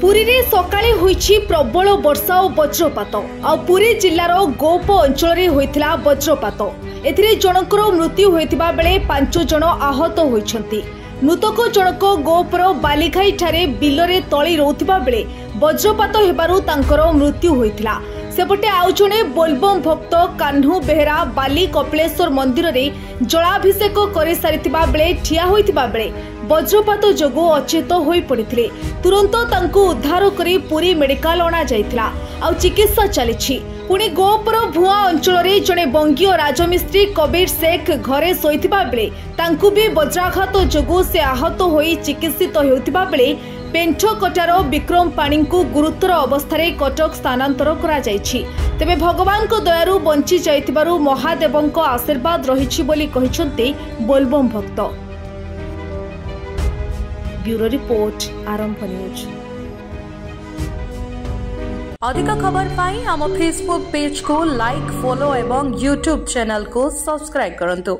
पुरी रे सकाळे होईछि प्रबल वर्षा और वज्रपात। आ पुरी जिल्लार गोप अंचल होइथिला वज्रपात। एथिरे जनकर मृत्यु होइथिबा बेले 5 जन आहत होइछन्ति। मृतक जनक गोपर बालिघाई ठारे बिलरे तळी रहउथिबा बेले वज्रपात हेबारु तांकर मृत्यु होइथिला। सेपटे आउ जणे बोलबम भक्त कान्हू बेहरा बाली कपिलेश्वर मंदिर रे जलाभिषेक करे सारिथिबा बेले ठिया होइथिबा बेले वज्रपात जोगु अचेत होई पड़िथिले। तुरंत तांकु उद्धार करी पुरी मेडिकल अणा जाइथिला आ चिकित्सा चलिछि। पुणी गोपर भुआ अंचल रे जणे बंगीय राजमिस्त्री कबीर शेख घरे सोइथिबा बेले तांकु भी वज्राघात जोगु से आहत होई चिकित्सित हेउथिबा बेले पेंठकटार विक्रम पाणी को गुरुतर अवस्था कटक स्थानांतर करा जायछि। तेबे भगवान को दयारु बंची जाइथिबारु महादेवंक आशीर्वाद रहिछि बोली कहिसंते बोलबम भक्त। ब्यूरो रिपोर्ट आरंभ न्यूज। अधिक खबर पाई आम फेसबुक पेज को लाइक फॉलो एवं यूट्यूब चैनल को सब्सक्राइब करंतु।